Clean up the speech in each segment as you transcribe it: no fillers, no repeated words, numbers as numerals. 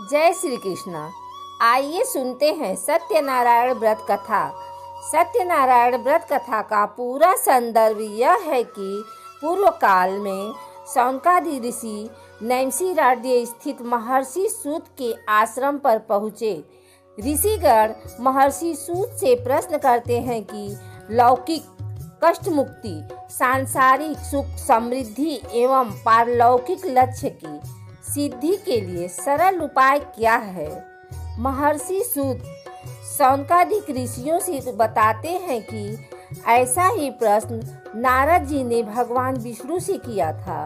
जय श्री कृष्ण। आइए सुनते हैं सत्यनारायण व्रत कथा। सत्यनारायण व्रत कथा का पूरा संदर्भ यह है कि पूर्व काल में शौनकादि ऋषि नैमिषारण्य राज्य स्थित महर्षि सूत के आश्रम पर पहुँचे। ऋषिगण महर्षि सूत से प्रश्न करते हैं कि लौकिक कष्ट मुक्ति, सांसारिक सुख समृद्धि एवं पारलौकिक लक्ष्य की सिद्धि के लिए सरल उपाय क्या है। महर्षि सूत शौनकादिक ऋषियों से बताते हैं कि ऐसा ही प्रश्न नारद जी ने भगवान विष्णु से किया था।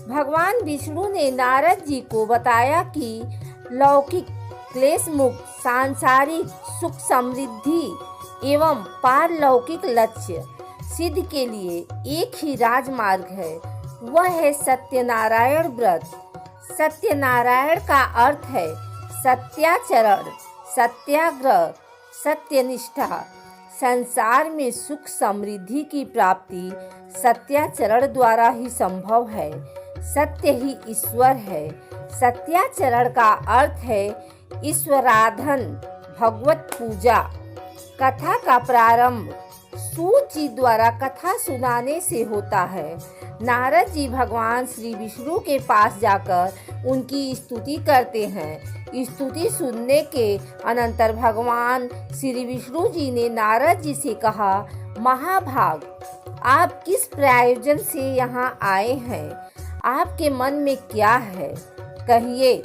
भगवान विष्णु ने नारद जी को बताया कि लौकिक क्लेश मुक्त सांसारिक सुख समृद्धि एवं पारलौकिक लक्ष्य सिद्ध के लिए एक ही राजमार्ग है, वह है सत्यनारायण व्रत। सत्यनारायण का अर्थ है सत्याचरण, सत्याग्रह, सत्यनिष्ठा। संसार में सुख समृद्धि की प्राप्ति सत्याचरण द्वारा ही संभव है। सत्य ही ईश्वर है। सत्याचरण का अर्थ है ईश्वराधन, भगवत पूजा। कथा का प्रारंभ सूत जी द्वारा कथा सुनाने से होता है। नारद जी भगवान श्री विष्णु के पास जाकर उनकी स्तुति करते हैं। स्तुति सुनने के अनंतर भगवान श्री विष्णु जी ने नारद जी से कहा, महाभाग, आप किस प्रयोजन से यहाँ आए हैं? आपके मन में क्या है? कहिए,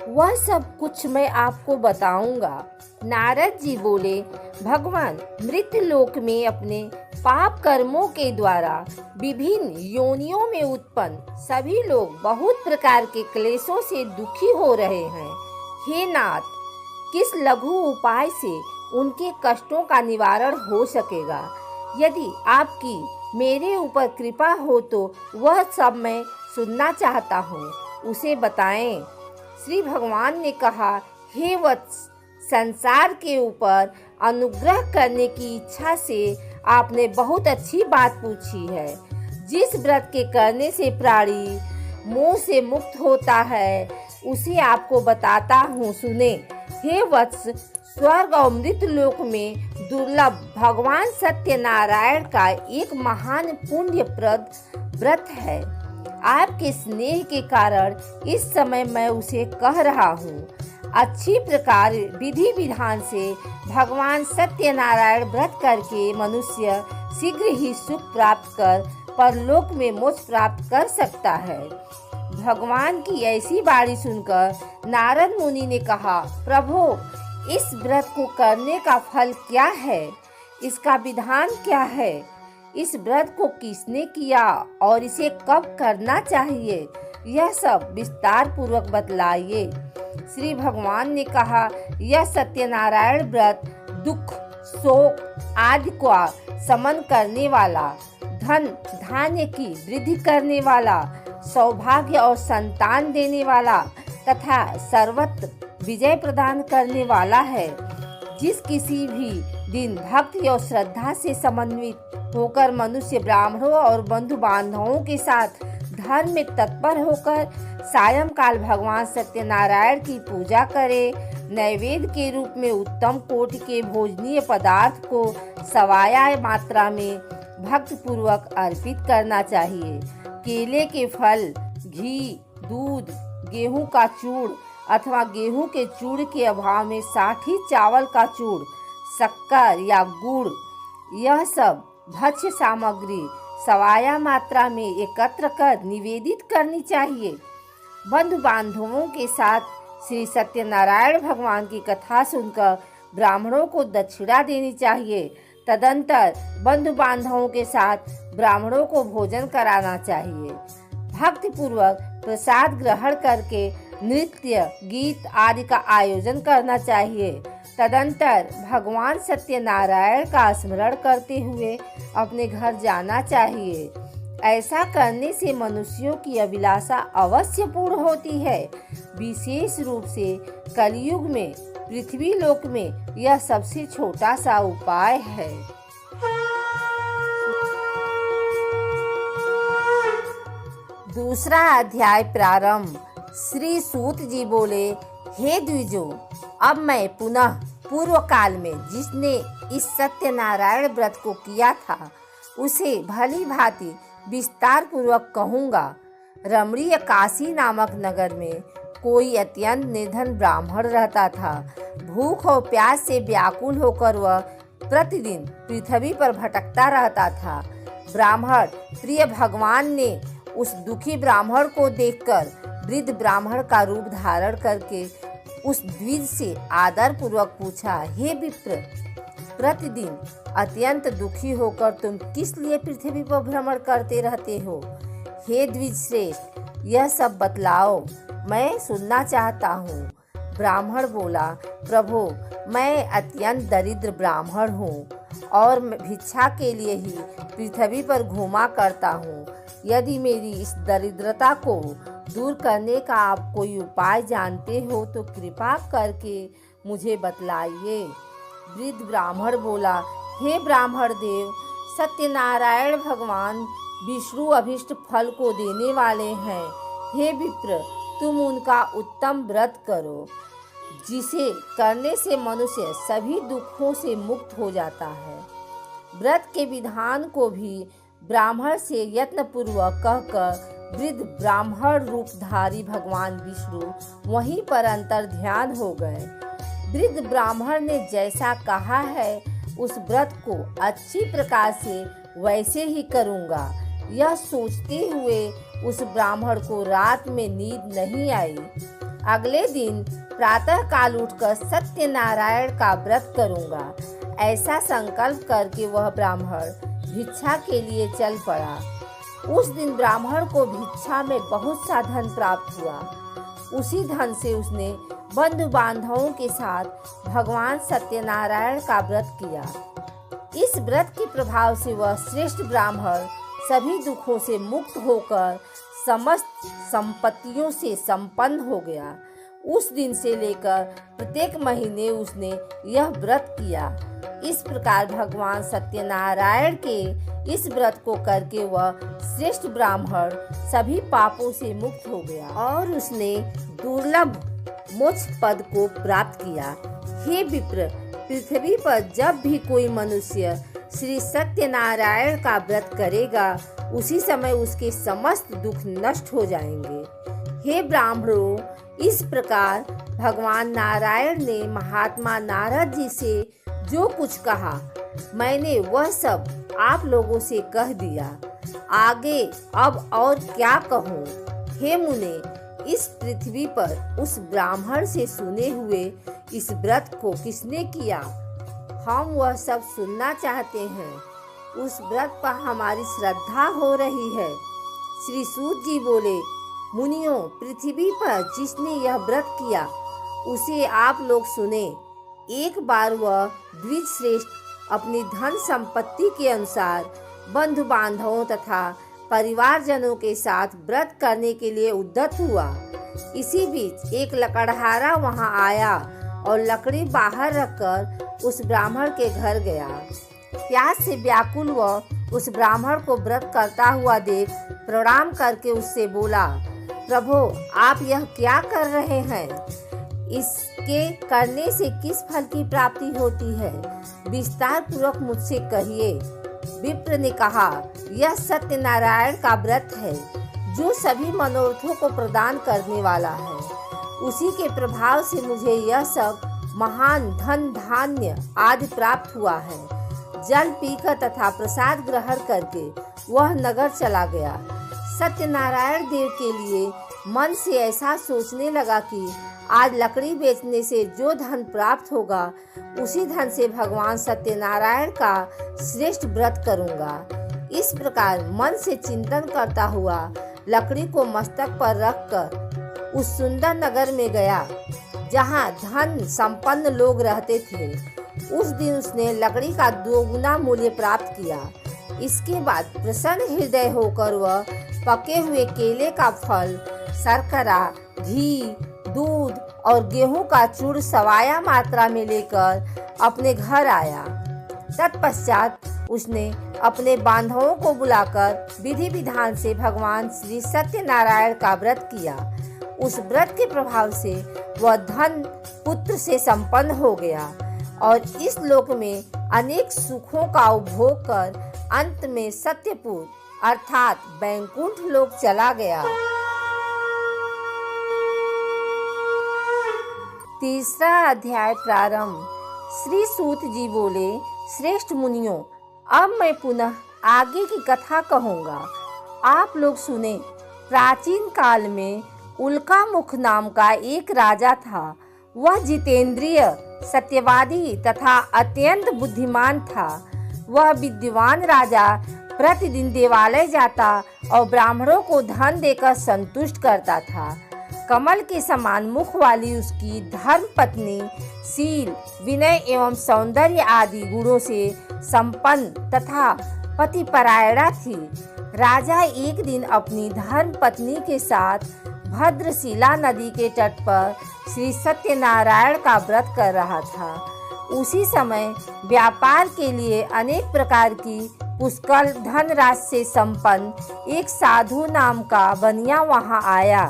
वह सब कुछ मैं आपको बताऊंगा। नारद जी बोले, भगवान, मृत लोक में अपने पाप कर्मों के द्वारा विभिन्न योनियों में उत्पन्न सभी लोग बहुत प्रकार के क्लेशों से दुखी हो रहे हैं। हे नाथ, किस लघु उपाय से उनके कष्टों का निवारण हो सकेगा? यदि आपकी मेरे ऊपर कृपा हो तो वह सब मैं सुनना चाहता हूँ, उसे बताएं। श्री भगवान ने कहा, हे वत्स, संसार के ऊपर अनुग्रह करने की इच्छा से आपने बहुत अच्छी बात पूछी है। जिस व्रत के करने से प्राणी मोह से मुक्त होता है, उसे आपको बताता हूँ, सुने। हे वत्स, स्वर्ग और मृत लोक में दुर्लभ भगवान सत्यनारायण का एक महान पुण्यप्रद व्रत है। आपके स्नेह के कारण इस समय मैं उसे कह रहा हूँ। अच्छी प्रकार विधि विधान से भगवान सत्यनारायण व्रत करके मनुष्य शीघ्र ही सुख प्राप्त कर परलोक में मोक्ष प्राप्त कर सकता है। भगवान की ऐसी वाणी सुनकर नारद मुनि ने कहा, प्रभु, इस व्रत को करने का फल क्या है? इसका विधान क्या है? इस व्रत को किसने किया और इसे कब करना चाहिए? यह सब विस्तार पूर्वक बतलाइए। श्री भगवान ने कहा, यह सत्यनारायण व्रत दुख, शोक आदि का शमन करने वाला, धन धान्य की वृद्धि करने वाला, सौभाग्य और संतान देने वाला तथा सर्वत्र विजय प्रदान करने वाला है। जिस किसी भी दिन भक्ति और श्रद्धा से समन्वित होकर मनुष्य ब्राह्मणों और बंधु बांधवों के साथ धर्म में तत्पर होकर सायंकाल भगवान सत्यनारायण की पूजा करे, नैवेद्य के रूप में उत्तम कोटि के भोजनीय पदार्थ को सवाया मात्रा में भक्ति पूर्वक अर्पित करना चाहिए। केले के फल, घी, दूध, गेहूं का चूड़ अथवा गेहूं के चूड़ के अभाव में साठी चावल का चूड़, शक्कर या गुड़, यह सब भक्ष्य सामग्री सवाया मात्रा में एकत्र कर निवेदित करनी चाहिए। बंधु बांधवों के साथ श्री सत्यनारायण भगवान की कथा सुनकर ब्राह्मणों को दक्षिणा देनी चाहिए। तदंतर बंधु बांधवों के साथ ब्राह्मणों को भोजन कराना चाहिए। भक्ति पूर्वक प्रसाद ग्रहण करके नृत्य, गीत आदि का आयोजन करना चाहिए। तदंतर भगवान सत्यनारायण का स्मरण करते हुए अपने घर जाना चाहिए। ऐसा करने से मनुष्यों की अभिलाषा अवश्य पूर्ण होती है। विशेष रूप से कलयुग में पृथ्वी लोक में यह सबसे छोटा सा उपाय है। दूसरा अध्याय प्रारंभ। श्री सूत जी बोले, हे द्विजों, अब मैं पुनः पूर्व काल में जिसने इस सत्यनारायण व्रत को किया था उसे भली भांति विस्तार पूर्वक कहूँगा। रमणीय काशी नामक नगर में कोई अत्यंत निर्धन ब्राह्मण रहता था। भूख और प्यास से व्याकुल होकर वह प्रतिदिन पृथ्वी पर भटकता रहता था। ब्राह्मण प्रिय भगवान ने उस दुखी ब्राह्मण को देखकर वृद्ध ब्राह्मण का रूप धारण करके उस द्विज से आदर पूर्वक पूछा, हे विप्र, प्रतिदिन अत्यंत दुखी होकर तुम किस लिए पृथ्वी पर भ्रमण करते रहते हो? हे द्विज श्रेष्ठ, यह सब बतलाओ, मैं सुनना चाहता हूँ। ब्राह्मण बोला, प्रभु, मैं अत्यंत दरिद्र ब्राह्मण हूँ और भिक्षा के लिए ही पृथ्वी पर घूमा करता हूँ। यदि मेरी इस दरिद्रता को दूर करने का आप कोई उपाय जानते हो तो कृपा करके मुझे बतलाइए। वृद्ध ब्राह्मण बोला, हे ब्राह्मण देव, सत्यनारायण भगवान विष्णु अभिष्ट फल को देने वाले हैं। हे विप्र, तुम उनका उत्तम व्रत करो, जिसे करने से मनुष्य सभी दुखों से मुक्त हो जाता है। व्रत के विधान को भी ब्राह्मण से यत्नपूर्वक कहकर वृद्ध ब्राह्मण रूपधारी भगवान विष्णु वहीं पर अंतर ध्यान हो गए। वृद्ध ब्राह्मण ने जैसा कहा है उस व्रत को अच्छी प्रकार से वैसे ही करूँगा। यह सोचते हुए उस ब्राह्मण को रात में नींद नहीं आई। अगले दिन प्रातः काल उठकर सत्यनारायण का व्रत करूँगा, ऐसा संकल्प करके वह ब्राह्मण भिक्षा के लिए चल पड़ा। उस दिन ब्राह्मण को भिक्षा में बहुत सा धन प्राप्त हुआ। उसी धन से उसने बंधु बांधवों के साथ भगवान सत्यनारायण का व्रत किया। इस व्रत के प्रभाव से वह श्रेष्ठ ब्राह्मण सभी दुखों से मुक्त होकर समस्त संपत्तियों से संपन्न हो गया। उस दिन से लेकर प्रत्येक महीने उसने यह व्रत किया। इस प्रकार भगवान सत्यनारायण के इस व्रत को करके वह श्रेष्ठ ब्राह्मण सभी पापों से मुक्त हो गया और उसने दुर्लभ मोक्ष पद को प्राप्त किया। हे विप्र, पृथ्वी पर जब भी कोई मनुष्य श्री सत्यनारायण का व्रत करेगा उसी समय उसके समस्त दुख नष्ट हो जाएंगे। हे ब्राह्मणों, इस प्रकार भगवान नारायण ने महात्मा नारद जी से जो कुछ कहा मैंने वह सब आप लोगों से कह दिया। आगे अब और क्या कहूँ? हे मुने, इस पृथ्वी पर उस ब्राह्मण से सुने हुए इस व्रत को किसने किया, हम वह सब सुनना चाहते हैं। उस व्रत पर हमारी श्रद्धा हो रही है। श्री सूत जी बोले, मुनियों, पृथ्वी पर जिसने यह व्रत किया उसे आप लोग सुने। एक बार वह द्विज श्रेष्ठ अपनी धन संपत्ति के अनुसार बंधु बांधवों तथा परिवारजनों के साथ व्रत करने के लिए उद्यत हुआ। इसी बीच एक लकड़हारा वहां आया और लकड़ी बाहर रखकर उस ब्राह्मण के घर गया। प्यास से व्याकुल वह उस ब्राह्मण को व्रत करता हुआ देख प्रणाम करके उससे बोला, प्रभु, आप यह क्या कर रहे हैं? इसके करने से किस फल की प्राप्ति होती है? विस्तार पूर्वक मुझसे कहिए। विप्र ने कहा, यह सत्यनारायण का व्रत है जो सभी मनोरथों को प्रदान करने वाला है। उसी के प्रभाव से मुझे यह सब महान धन धान्य आदि प्राप्त हुआ है। जल पीकर तथा प्रसाद ग्रहण करके वह नगर चला गया। सत्यनारायण देव के लिए मन से ऐसा सोचने लगा कि आज लकड़ी बेचने से जो धन प्राप्त होगा उसी धन से भगवान सत्यनारायण का श्रेष्ठ व्रत करूंगा। इस प्रकार मन से चिंतन करता हुआ लकड़ी को मस्तक पर रखकर उस सुंदर नगर में गया जहां धन संपन्न लोग रहते थे। उस दिन उसने लकड़ी का 2 गुना मूल्य प्राप्त किया। इसके बाद प्रसन्न हृदय होकर वह पके हुए केले का फल, शर्करा, घी, दूध और गेहूं का चूर्ण सवाया मात्रा में लेकर अपने घर आया। तत्पश्चात उसने अपने बांधवों को बुलाकर विधि विधान से भगवान श्री सत्यनारायण का व्रत किया। उस व्रत के प्रभाव से वह धन पुत्र से संपन्न हो गया और इस लोक में अनेक सुखों का उपभोग कर अंत में सत्यपुर अर्थात बैकुंठ लोक चला गया। तीसरा अध्याय प्रारंभ। श्री सूत जी बोले, श्रेष्ठ मुनियों, अब मैं पुनः आगे की कथा कहूँगा, आप लोग सुने। प्राचीन काल में उल्कामुख नाम का एक राजा था। वह जितेंद्रिय, सत्यवादी तथा अत्यंत बुद्धिमान था। वह विद्वान राजा प्रतिदिन देवालय जाता और ब्राह्मणों को धन देकर संतुष्ट करता था। कमल के समान मुख वाली उसकी धर्म पत्नी शील, विनय एवं सौंदर्य आदि गुणों से संपन्न तथा पतिपरायणा थी। राजा एक दिन अपनी धर्म पत्नी के साथ भद्रशिला नदी के तट पर श्री सत्यनारायण का व्रत कर रहा था। उसी समय व्यापार के लिए अनेक प्रकार की पुष्कल धनराशि से संपन्न एक साधु नाम का बनिया वहां आया।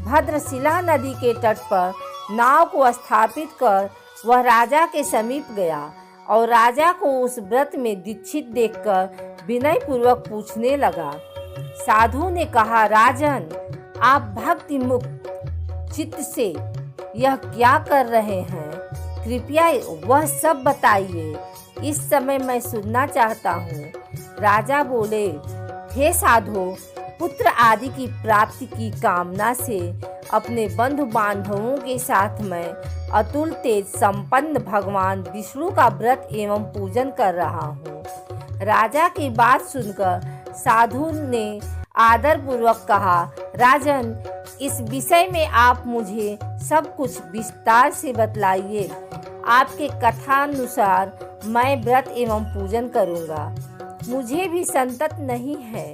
भद्रशिला नदी के तट पर नाव को स्थापित कर वह राजा के समीप गया और राजा को उस व्रत में दीक्षित देखकर विनय पूर्वक पूछने लगा। साधु ने कहा, राजन, आप भक्ति मुक्त चित्त से यह क्या कर रहे हैं? कृपया वह सब बताइए, इस समय मैं सुनना चाहता हूँ। राजा बोले, हे साधो, पुत्र आदि की प्राप्ति की कामना से अपने बंधु बांधवों के साथ मैं अतुल तेज संपन्न भगवान विष्णु का व्रत एवं पूजन कर रहा हूँ। राजा की बात सुनकर साधु ने आदर पूर्वक कहा, राजन, इस विषय में आप मुझे सब कुछ विस्तार से बतलाइए। आपके कथानुसार मैं व्रत एवं पूजन करूँगा। मुझे भी संतति नहीं है,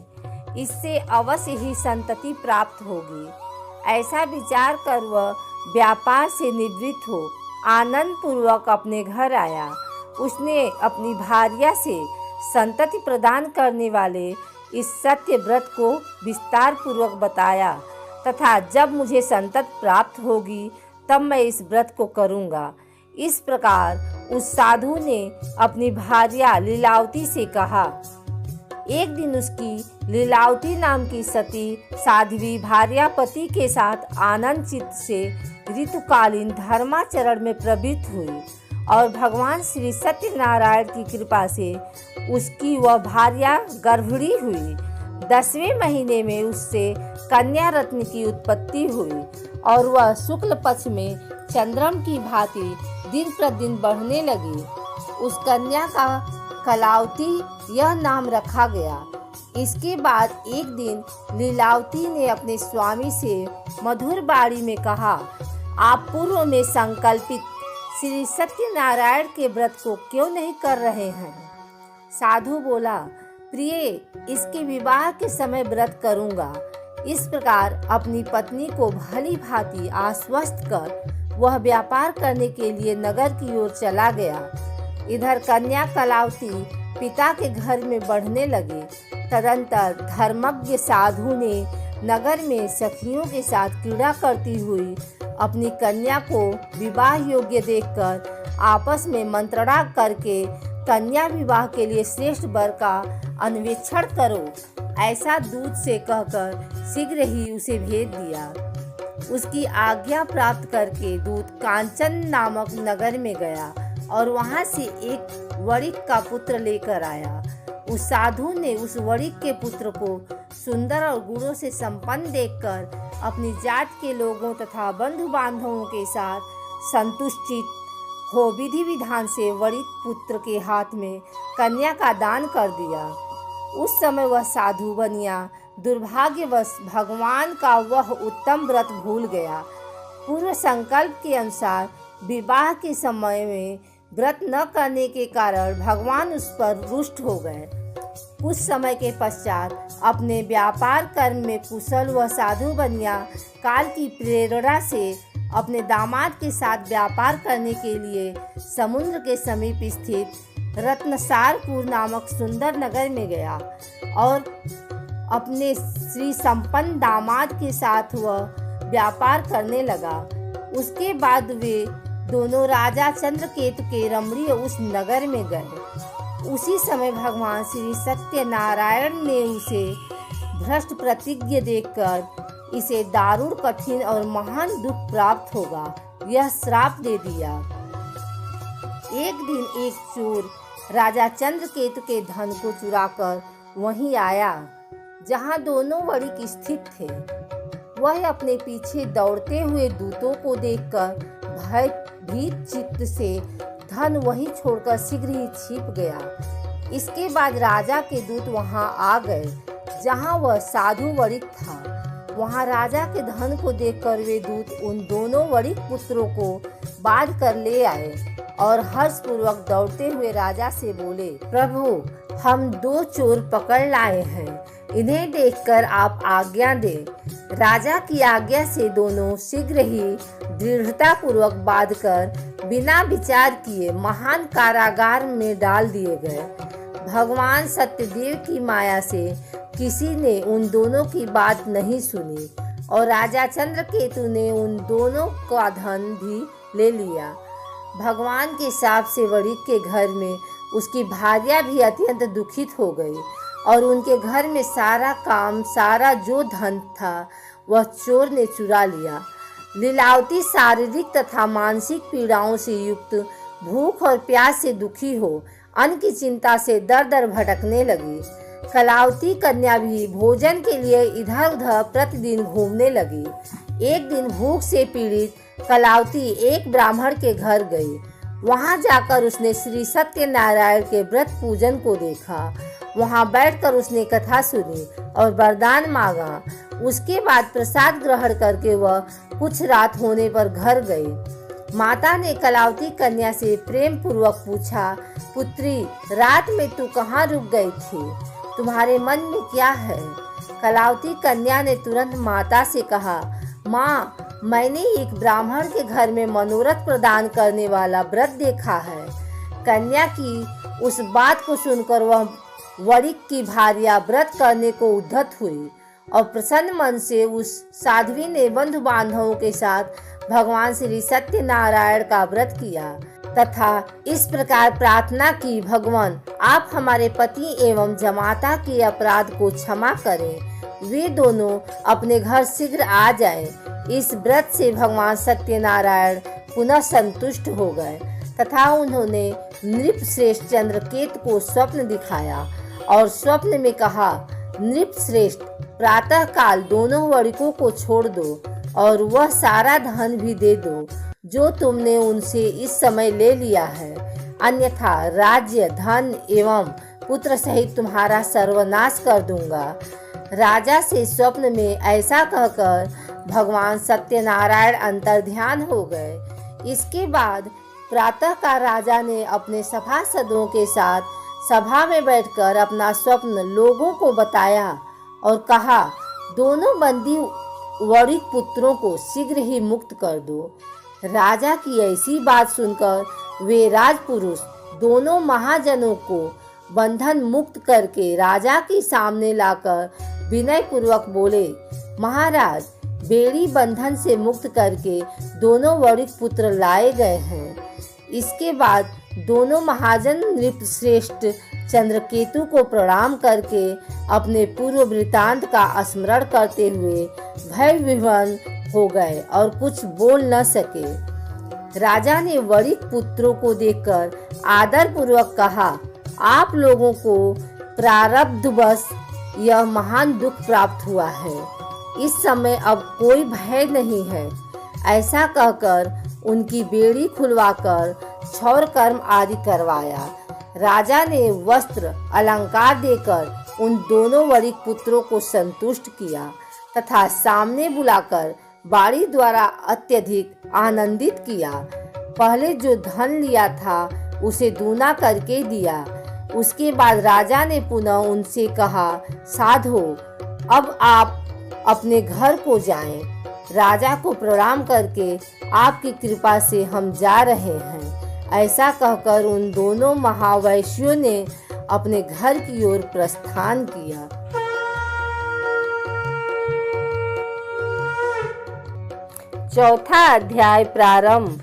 इससे अवश्य ही संतति प्राप्त होगी। ऐसा विचार कर वह व्यापार से निवृत्त हो आनंद पूर्वक अपने घर आया। उसने अपनी भार्या से संतति प्रदान करने वाले इस सत्य व्रत को विस्तार पूर्वक बताया तथा जब मुझे संतति प्राप्त होगी तब मैं इस व्रत को करूँगा। इस प्रकार उस साधु ने अपनी भार्या लीलावती से कहा। एक दिन उसकी लीलावती नाम की सती साध्वी भार्या पति के साथ आनंद चित्त से ऋतुकालीन धर्माचरण में प्रवृत्त हुई और भगवान श्री सत्यनारायण की कृपा से उसकी वह भार्या गर्भिणी हुई। 10वें महीने में उससे कन्या रत्न की उत्पत्ति हुई और वह शुक्ल पक्ष में चंद्रम की भांति दिन प्रतिदिन बढ़ने लगी। उस कन्या का कलावती यह नाम रखा गया। इसके बाद एक दिन लीलावती ने अपने स्वामी से मधुर बाणी में कहा, आप पूर्व में संकल्पित श्री सत्यनारायण के व्रत को क्यों नहीं कर रहे हैं? साधु बोला, प्रिय, इसके विवाह के समय व्रत करूंगा। इस प्रकार अपनी पत्नी को भली भांति आश्वस्त कर वह व्यापार करने के लिए नगर की ओर चला गया। इधर कन्या कलावती पिता के घर में बढ़ने लगे। तदंतर धर्मज्ञ साधु ने नगर में सखियों के साथ क्रीड़ा करती हुई अपनी कन्या को विवाह योग्य देखकर आपस में मंत्रणा करके कन्या विवाह के लिए श्रेष्ठ वर का अन्वेषण करो, ऐसा दूत से कहकर शीघ्र ही उसे भेज दिया। उसकी आज्ञा प्राप्त करके दूत कांचन नामक नगर में गया और वहां से एक वणिक का पुत्र लेकर आया। उस साधु ने उस वणिक के पुत्र को सुंदर और गुणों से संपन्न देखकर अपनी जात के लोगों तथा बंधु बांधवों के साथ संतुष्टित हो विधि विधान से वणिक पुत्र के हाथ में कन्या का दान कर दिया। उस समय वह साधु बनिया दुर्भाग्यवश भगवान का वह उत्तम व्रत भूल गया। पूर्व संकल्प के अनुसार विवाह के समय में व्रत न करने के कारण भगवान उस पर रुष्ट हो गए। कुछ समय के पश्चात अपने व्यापार कर्म में कुशल वह साधु बनिया काल की प्रेरणा से अपने दामाद के साथ व्यापार करने के लिए समुद्र के समीप स्थित रत्नसारपुर नामक सुंदर नगर में गया और अपने श्री संपन्न दामाद के साथ वह व्यापार करने लगा। उसके बाद वे दोनों राजा चंद्रकेतु के रमणीय उस नगर में गए। उसी समय भगवान श्री सत्यनारायण ने उसे भ्रष्ट प्रतिज्ञा देखकर इसे दारुण कठिन और महान दुख प्राप्त होगा यह श्राप दे दिया। एक दिन एक चोर राजा चंद्रकेतु के धन को चुराकर वहीं आया जहां दोनों वणिक स्थित थे। वह अपने पीछे दौड़ते हुए दूतों को देखकर भयभीत चित्त से धन वहीं छोड़कर शीघ्र ही छिप गया। इसके बाद राजा के दूत वहां आ गए जहां वह साधु वणिक था। वहां राजा के धन को देखकर वे दूत उन दोनों वणिक पुत्रों को बांध कर ले आए और हर्षपूर्वक दौड़ते हुए राजा से बोले, प्रभु हम 2 चोर पकड़ लाए हैं, इन्हें देखकर आप आज्ञा दें। राजा की आज्ञा से दोनों शीघ्र ही दृढ़ता पूर्वक बांधकर बिना विचार किए महान कारागार में डाल दिए गए। भगवान सत्यदेव की माया से किसी ने उन दोनों की बात नहीं सुनी और राजा चंद्रकेतु ने उन दोनों का धन भी ले लिया। भगवान के शाप से वणिक के घर में उसकी भार्या भी अत्यंत दुखित हो गई और उनके घर में सारा काम, सारा जो धन था वह चोर ने चुरा लिया। लीलावती शारीरिक तथा मानसिक पीड़ाओं से युक्त, भूख और प्यास से दुखी हो अन्न की चिंता से दर दर भटकने लगी। कलावती कन्या भी भोजन के लिए इधर उधर प्रतिदिन घूमने लगी। एक दिन भूख से पीड़ित कलावती एक ब्राह्मण के घर गई। वहां जाकर उसने श्री सत्यनारायण के व्रत पूजन को देखा। वहां बैठकर उसने कथा सुनी और वरदान मांगा। उसके बाद प्रसाद ग्रहण करके वह कुछ रात होने पर घर गई। माता ने कलावती कन्या से प्रेम पूर्वक पूछा, पुत्री रात में तू कहाँ रुक गई थी? तुम्हारे मन में क्या है? कलावती कन्या ने तुरंत माता से कहा, माँ मैंने एक ब्राह्मण के घर में मनोरथ प्रदान करने वाला व्रत देखा है। कन्या की उस बात को सुनकर वह वणिक की भार्या व्रत करने को उद्धत हुई और प्रसन्न मन से उस साध्वी ने बंधु बांधवों के साथ भगवान श्री सत्यनारायण का व्रत किया तथा इस प्रकार प्रार्थना की, भगवान आप हमारे पति एवं जमाता के अपराध को क्षमा करें, वे दोनों अपने घर शीघ्र आ जाएं। इस व्रत से भगवान सत्यनारायण पुनः संतुष्ट हो गए तथा उन्होंने नृपश्रेष्ठ चंद्रकेतु को स्वप्न दिखाया और स्वप्न में कहा, नृपश्रेष्ठ प्रातः काल दोनों वणिकों को छोड़ दो और वह सारा धन भी दे दो जो तुमने उनसे इस समय ले लिया है, अन्यथा राज्य, धन एवं पुत्र सहित तुम्हारा सर्वनाश कर दूंगा। राजा से स्वप्न में ऐसा कहकर भगवान सत्यनारायण अंतर्ध्यान हो गए। इसके बाद प्रातः का राजा ने अपने सभासदों के साथ सभा में बैठकर अपना स्वप्न लोगों को बताया और कहा, दोनों बंदी वणिक पुत्रों को शीघ्र ही मुक्त कर दो। राजा की ऐसी बात सुनकर वे राजपुरुष दोनों महाजनों को बंधन मुक्त करके राजा के सामने लाकर विनय पूर्वक बोले, महाराज बेड़ी बंधन से मुक्त करके दोनों वणिक पुत्र लाए गए हैं। इसके बाद दोनों महाजन नृपश्रेष्ठ चंद्रकेतु को प्रणाम करके अपने पूर्व वृतांत का स्मरण करते हुए भय विह्वल हो गए और कुछ बोल न सके। राजा ने वणिक पुत्रों को देखकर आदर पूर्वक कहा, आप लोगों को प्रारब्धवश यह महान दुख प्राप्त हुआ है, इस समय अब कोई भय नहीं है। ऐसा कहकर उनकी बेड़ी खुलवाकर क्षौर कर्म आदि करवाया। राजा ने वस्त्र अलंकार देकर उन दोनों वणिक पुत्रों को संतुष्ट किया तथा सामने बुलाकर बाड़ी द्वारा अत्यधिक आनंदित किया। पहले जो धन लिया था उसे दूना करके दिया। उसके बाद राजा ने पुनः उनसे कहा, साधो अब आप अपने घर को जाएं। राजा को प्रणाम करके आपकी कृपा से हम जा रहे हैं। ऐसा कहकर उन दोनों महावैश्यों ने अपने घर की ओर प्रस्थान किया। चौथा अध्याय प्रारंभ।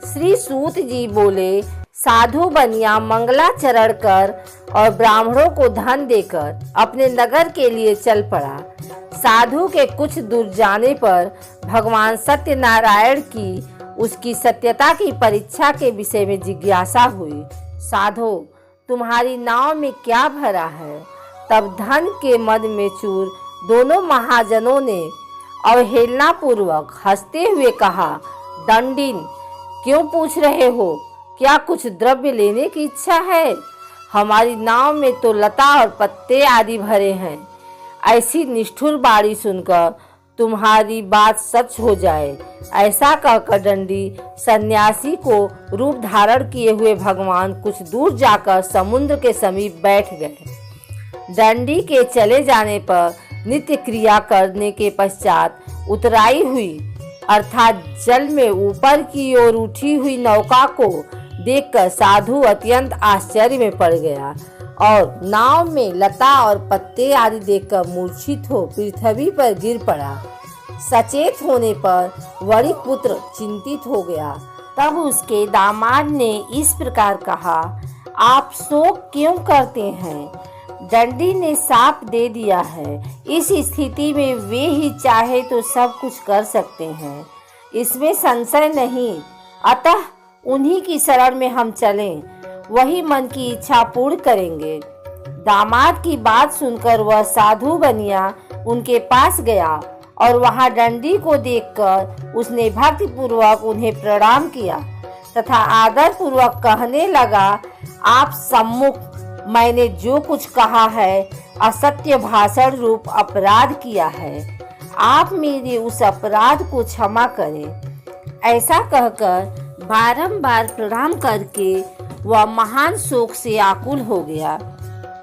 श्री सूत जी बोले, साधु बनिया मंगलाचरण कर और ब्राह्मणों को धन देकर अपने नगर के लिए चल पड़ा। साधु के कुछ दूर जाने पर भगवान सत्यनारायण की उसकी सत्यता की परीक्षा के विषय में जिज्ञासा हुई। साधो, तुम्हारी नाव में क्या भरा है? तब धन के मद में चूर दोनों महाजनों ने अवहेलना पूर्वक हंसते हुए कहा, दंडिन, क्यों पूछ रहे हो? क्या कुछ द्रव्य लेने की इच्छा है? हमारी नाव में तो लता और पत्ते आदि भरे हैं। ऐसी निष्ठुर बाणी सुनकर तुम्हारी बात सच हो जाए, ऐसा कहकर दंडी सन्यासी को रूप धारण किए हुए भगवान कुछ दूर जाकर समुद्र के समीप बैठ गए। दंडी के चले जाने पर नित्य क्रिया करने के पश्चात उतराई हुई अर्थात जल में ऊपर की ओर उठी हुई नौका को देखकर साधु अत्यंत आश्चर्य में पड़ गया और नाव में लता और पत्ते आदि देखकर मूर्छित हो पृथ्वी पर गिर पड़ा। सचेत होने पर वणिक पुत्र चिंतित हो गया। तब उसके दामाद ने इस प्रकार कहा, आप शोक क्यों करते हैं? दंडी ने साप दे दिया है। इस स्थिति में वे ही चाहे तो सब कुछ कर सकते हैं, इसमें संशय नहीं। अतः उन्हीं की शरण में हम चलें, वही मन की इच्छा पूर्ण करेंगे। दामाद की बात सुनकर वह साधु बनिया उनके पास गया और वहां दंडी को देखकर उसने भक्ति पूर्वक उन्हें प्रणाम किया तथा आदर पूर्वक कहने लगा, आप सम्मुख मैंने जो कुछ कहा है असत्य भाषण रूप अपराध किया है, आप मेरे उस अपराध को क्षमा करें। ऐसा कहकर बारंबार प्रणाम करके वह महान शोक से आकुल हो गया।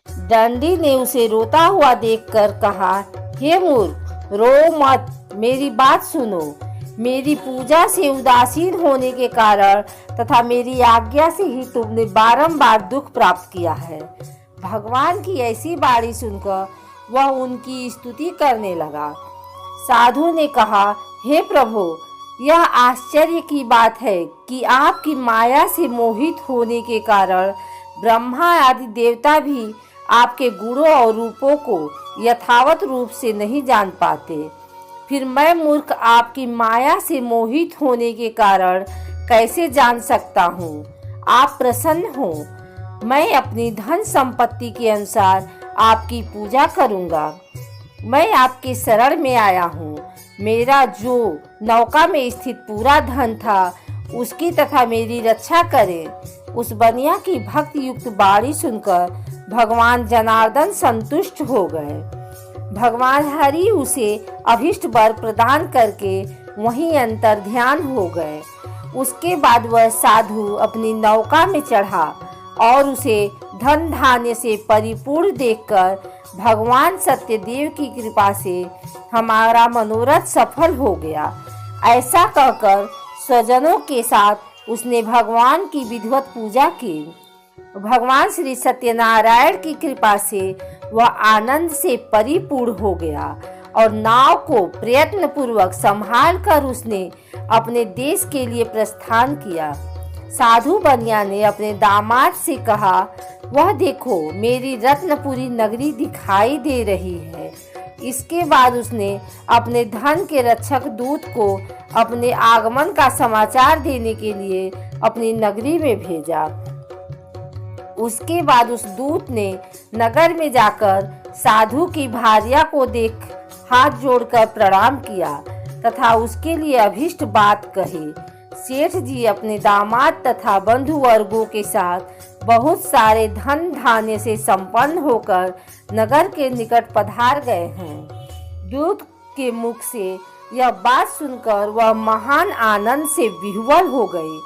दंडी ने उसे रोता हुआ देखकर कहा, हे मूर्ख, रो मत, मेरी बात सुनो। मेरी पूजा से उदासीन होने के कारण तथा मेरी आज्ञा से ही तुमने बारंबार दुख प्राप्त किया है। भगवान की ऐसी बाणी सुनकर वह उनकी स्तुति करने लगा। साधु ने कहा, हे प्रभु, यह आश्चर्य की बात है कि आपकी माया से मोहित होने के कारण ब्रह्मा आदि देवता भी आपके गुणों और रूपों को यथावत रूप से नहीं जान पाते। फिर मैं मूर्ख आपकी माया से मोहित होने के कारण कैसे जान सकता हूँ? आप प्रसन्न हो, मैं अपनी धन संपत्ति के अनुसार आपकी पूजा करूँगा। मैं आपके शरण में आया हूँ। मेरा जो नौका में स्थित पूरा धन था उसकी तथा मेरी रक्षा करें। उस बनिया की भक्ति युक्त बाणी सुनकर भगवान जनार्दन संतुष्ट हो गए। भगवान हरि उसे अभिष्ट वर प्रदान करके वहीं अंतर ध्यान हो गए। उसके बाद वह साधु अपनी नौका में चढ़ा और उसे धन धान्य से परिपूर्ण देखकर भगवान सत्यदेव की कृपा से हमारा मनोरथ सफल हो गया। ऐसा कहकर स्वजनों के साथ उसने भगवान की विधिवत पूजा की। भगवान श्री सत्यनारायण की कृपा से वह आनंद से परिपूर्ण हो गया और नाव को प्रयत्न पूर्वक संभाल कर उसने अपने देश के लिए प्रस्थान किया। साधु बनिया ने अपने दामाद से कहा, वह देखो, मेरी रत्नपुरी नगरी दिखाई दे रही है। इसके बाद उसने अपने धन के रक्षक दूत को अपने आगमन का समाचार देने के लिए अपनी नगरी में भेजा। उसके बाद उस दूत ने नगर में जाकर साधु की भार्या को देख हाथ जोड़कर प्रणाम किया तथा उसके लिए अभीष्ट बात कही। सेठ जी अपने दामाद तथा बंधु वर्गों के साथ बहुत सारे धन धान्य से संपन्न होकर नगर के निकट पधार गए हैं। दूत के मुख से यह बात सुनकर वह महान आनंद से विह्वल हो गई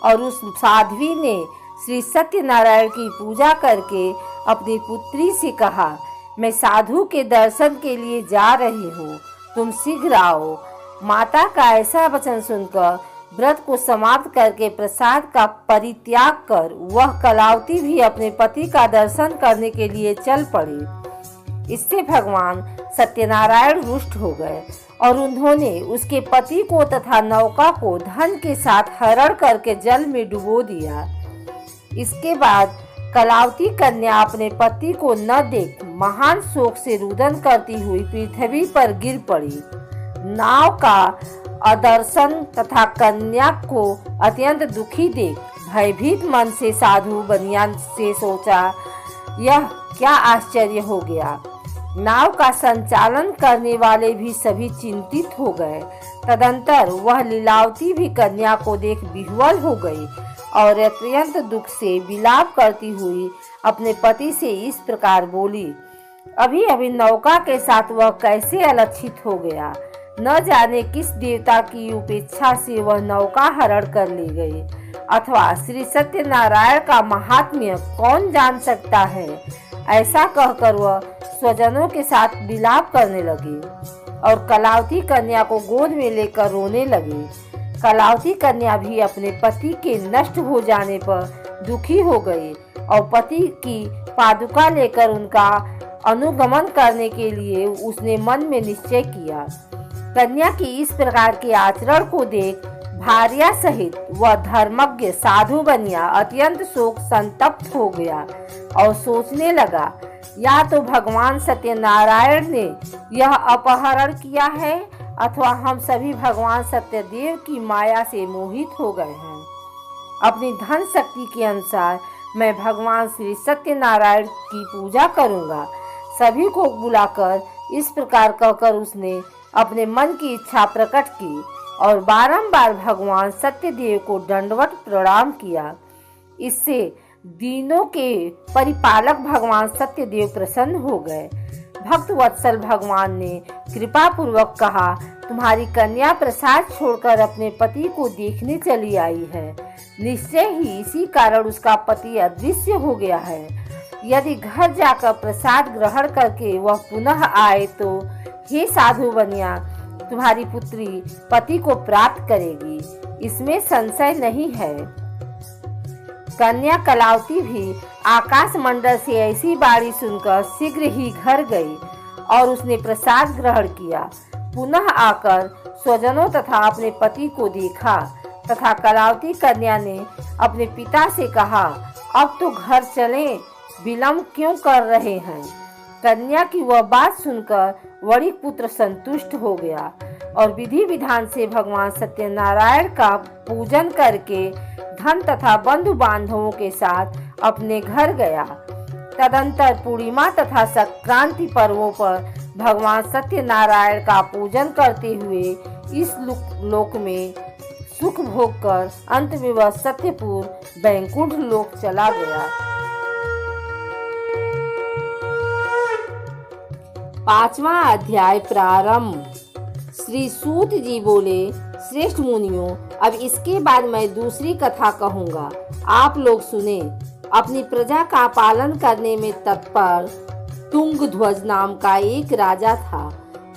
और उस साध्वी ने श्री सत्यनारायण की पूजा करके अपनी पुत्री से कहा, मैं साधु के दर्शन के लिए जा रही हूँ, तुम शीघ्र आओ। माता का ऐसा वचन सुनकर व्रत को समाप्त करके प्रसाद का परित्याग कर वह कलावती भी अपने पति का दर्शन करने के लिए चल पड़ी। इससे भगवान सत्यनारायण रुष्ट हो गए और उन्होंने उसके पति को तथा नौका को धन के साथ हरण करके जल में डुबो दिया। इसके बाद कलावती कन्या अपने पति को न देख महान शोक से रुदन करती हुई पृथ्वी पर गिर पड़ी। नाव का अदर्शन तथा कन्या को अत्यंत दुखी देख भयभीत मन से साधु बनिया से सोचा, यह क्या आश्चर्य हो गया। नाव का संचालन करने वाले भी सभी चिंतित हो गए। तदंतर वह लीलावती भी कन्या को देख विह्वल हो गई और अत्यंत दुख से विलाप करती हुई अपने पति से इस प्रकार बोली, अभी अभी नौका के साथ वह कैसे अलक्षित हो गया। न जाने किस देवता की उपेक्षा से वह नौका हरण कर ले गई, अथवा श्री सत्यनारायण का महात्म्य कौन जान सकता है। ऐसा कहकर वह स्वजनों के साथ विलाप करने लगी और कलावती कन्या को गोद में लेकर रोने लगी। कलावती कन्या भी अपने पति के नष्ट हो जाने पर दुखी हो गई और पति की पादुका लेकर उनका अनुगमन करने के लिए उसने मन में निश्चय किया। कन्या की इस प्रकार के आचरण को देख भार्या सहित वह धर्मज्ञ साधु बनिया अत्यंत शोक संतप्त हो गया और सोचने लगा, या तो भगवान सत्यनारायण ने यह अपहरण किया है अथवा हम सभी भगवान सत्यदेव की माया से मोहित हो गए हैं। अपनी धन शक्ति के अनुसार मैं भगवान श्री सत्यनारायण की पूजा करूंगा। सभी को बुलाकर इस प्रकार कहकर उसने अपने मन की इच्छा प्रकट की और बारंबार भगवान सत्यदेव को दंडवत प्रणाम किया। इससे दीनों के परिपालक भगवान सत्यदेव प्रसन्न हो गए। भक्त वत्सल भगवान ने कृपा पूर्वक कहा, तुम्हारी कन्या प्रसाद छोड़कर अपने पति को देखने चली आई है। निश्चय ही इसी कारण उसका पति अदृश्य हो गया है। यदि घर जाकर प्रसाद ग्रहण करके वह पुनः आए तो हे साधु बनिया, तुम्हारी पुत्री पति को प्राप्त करेगी, इसमें संशय नहीं है। कन्या कलावती भी आकाश मंडल से ऐसी बाणी सुनकर शीघ्र ही घर गई और उसने प्रसाद ग्रहण किया। पुनः आकर स्वजनों तथा अपने पति को देखा तथा कलावती कन्या ने अपने पिता से कहा, अब तो घर चलें, विलम्ब क्यों कर रहे हैं। कन्या की वह बात सुनकर वणिक पुत्र संतुष्ट हो गया और विधि विधान से भगवान सत्यनारायण का पूजन करके धन तथा बंधु बांधवों के साथ अपने घर गया। तदंतर पूर्णिमा तथा संक्रांति पर्वों पर भगवान सत्यनारायण का पूजन करते हुए इस लोक में सुख भोग कर अंत में वह सत्यपुर वैकुंठ लोक चला गया। 5वां अध्याय प्रारंभ। श्री सूत जी बोले, श्रेष्ठ मुनियों, अब इसके बाद मैं दूसरी कथा कहूँगा, आप लोग सुने। अपनी प्रजा का पालन करने में तत्पर तुंगध्वज नाम का एक राजा था।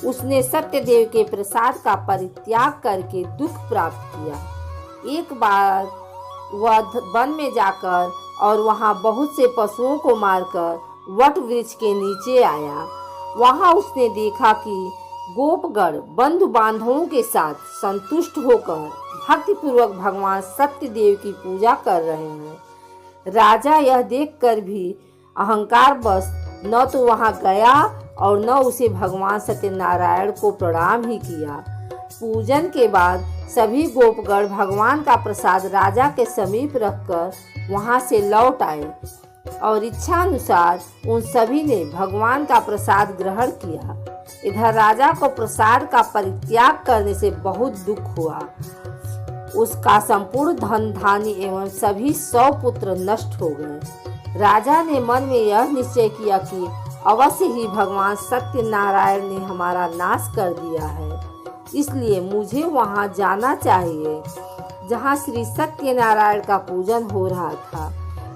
उसने सत्यदेव के प्रसाद का परित्याग करके दुख प्राप्त किया। एक बार वह वन में जाकर और वहां बहुत से पशुओं को मारकर वट वृक्ष के नीचे आया। वहां उसने देखा कि गोपगण बंधु बांधवों के साथ संतुष्ट होकर भक्तिपूर्वक भगवान सत्यदेव की पूजा कर रहे हैं। राजा यह देखकर भी अहंकार बस न तो वहां गया और न उसे भगवान सत्यनारायण को प्रणाम ही किया। पूजन के बाद सभी गोपगण भगवान का प्रसाद राजा के समीप रखकर वहां से लौट आए और इच्छा अनुसार उन सभी ने भगवान का प्रसाद ग्रहण किया। इधर राजा को प्रसाद का परित्याग करने से बहुत दुख हुआ। उसका संपूर्ण धन धान्य एवं सभी 100 पुत्र नष्ट हो गए। राजा ने मन में यह निश्चय किया कि अवश्य ही भगवान सत्यनारायण ने हमारा नाश कर दिया है, इसलिए मुझे वहां जाना चाहिए जहां श्री सत्यनारायण का पूजन हो रहा था।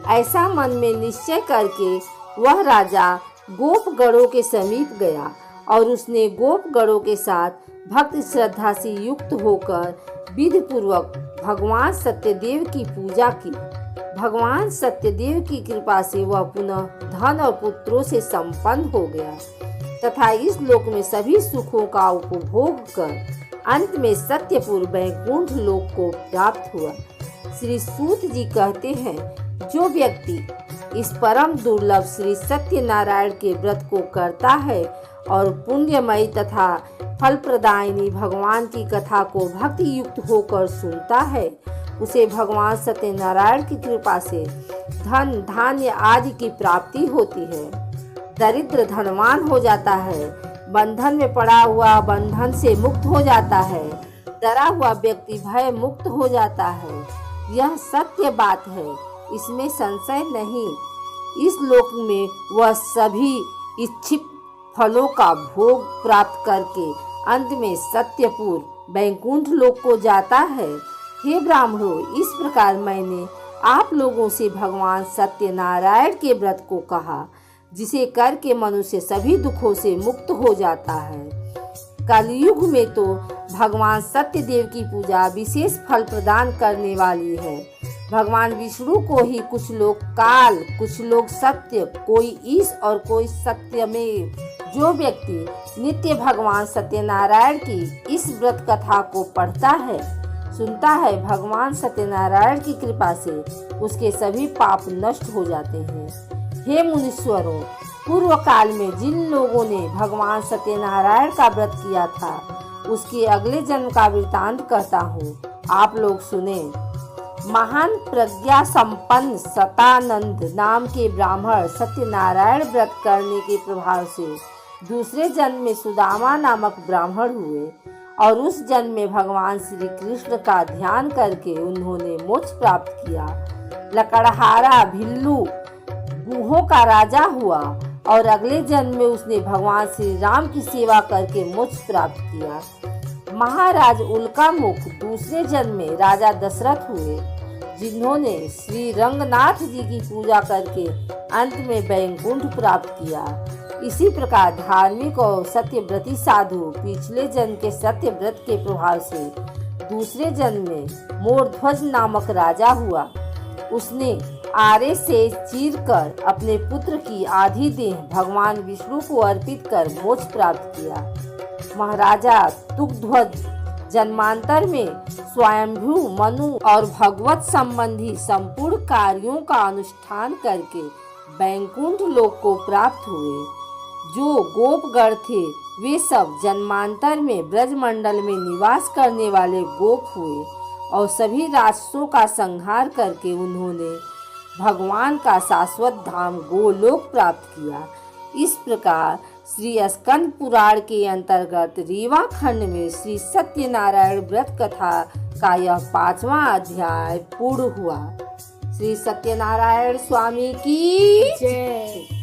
ऐसा मन में निश्चय करके वह राजा गोपगणों के समीप गया और उसने गोपगणों के साथ भक्ति श्रद्धा से युक्त होकर विधि पूर्वक भगवान सत्यदेव की पूजा की। भगवान सत्यदेव की कृपा से वह पुनः धन और पुत्रों से संपन्न हो गया तथा इस लोक में सभी सुखों का उपभोग कर अंत में सत्यपुर वैकुंठ लोक को प्राप्त हुआ। श्री सूत जी कहते हैं, जो व्यक्ति इस परम दुर्लभ श्री सत्यनारायण के व्रत को करता है और पुण्यमयी तथा फल प्रदायिनी भगवान की कथा को भक्ति युक्त होकर सुनता है, उसे भगवान सत्यनारायण की कृपा से धन धान्य आदि की प्राप्ति होती है। दरिद्र धनवान हो जाता है, बंधन में पड़ा हुआ बंधन से मुक्त हो जाता है, डरा हुआ व्यक्ति भय मुक्त हो जाता है। यह सत्य बात है, इसमें संशय नहीं। इस लोक में वह सभी इच्छित फलों का भोग प्राप्त करके अंत में सत्यपुर वैकुंठ लोक को जाता है। हे ब्राह्मणों, इस प्रकार मैंने आप लोगों से भगवान सत्यनारायण के व्रत को कहा, जिसे करके मनुष्य सभी दुखों से मुक्त हो जाता है। कलयुग में तो भगवान सत्यदेव की पूजा विशेष फल प्रदान करने वाली है। भगवान विष्णु को ही कुछ लोग काल, कुछ लोग सत्य, कोई ईश और कोई सत्यमेव। जो व्यक्ति नित्य भगवान सत्यनारायण की इस व्रत कथा को पढ़ता है, सुनता है, भगवान सत्यनारायण की कृपा से उसके सभी पाप नष्ट हो जाते हैं। हे मुनीश्वरों, पूर्व काल में जिन लोगों ने भगवान सत्यनारायण का व्रत किया था, उसके अगले जन्म का वृतांत कहता हूँ, आप लोग सुने। महान प्रज्ञा संपन्न सतानंद नाम के ब्राह्मण सत्यनारायण व्रत करने के प्रभाव से दूसरे जन्म में सुदामा नामक ब्राह्मण हुए और उस जन्म में भगवान श्री कृष्ण का ध्यान करके उन्होंने मोक्ष प्राप्त किया। लकड़हारा भिल्लू गुहों का राजा हुआ और अगले जन्म में उसने भगवान श्री राम की सेवा करके मोक्ष प्राप्त किया। महाराज उल्कामुख दूसरे जन्म में राजा दशरथ हुए, जिन्होंने श्री रंगनाथ जी की पूजा करके अंत में वैकुंठ प्राप्त किया। इसी प्रकार धार्मिक और सत्यव्रती साधु पिछले जन्म के सत्य व्रत के प्रभाव से दूसरे जन्म में मोरध्वज नामक राजा हुआ। उसने आरे से चीरकर अपने पुत्र की आधी देह भगवान विष्णु को अर्पित कर मोक्ष प्राप्त किया। महाराजा तुगध्वज जन्मांतर में स्वयंभू मनु और भगवत संबंधी संपूर्ण कार्यों का अनुष्ठान करके वैकुंठ लोक को प्राप्त हुए। जो गोपगण थे वे सब जन्मांतर में ब्रजमंडल में निवास करने वाले गोप हुए और सभी राक्षसों का संहार करके उन्होंने भगवान का शाश्वत धाम गोलोक प्राप्त किया। इस प्रकार श्री स्कंद पुराण के अंतर्गत रीवा खंड में श्री सत्यनारायण व्रत कथा का यह 5वां अध्याय पूर्ण हुआ। श्री सत्यनारायण स्वामी की जय।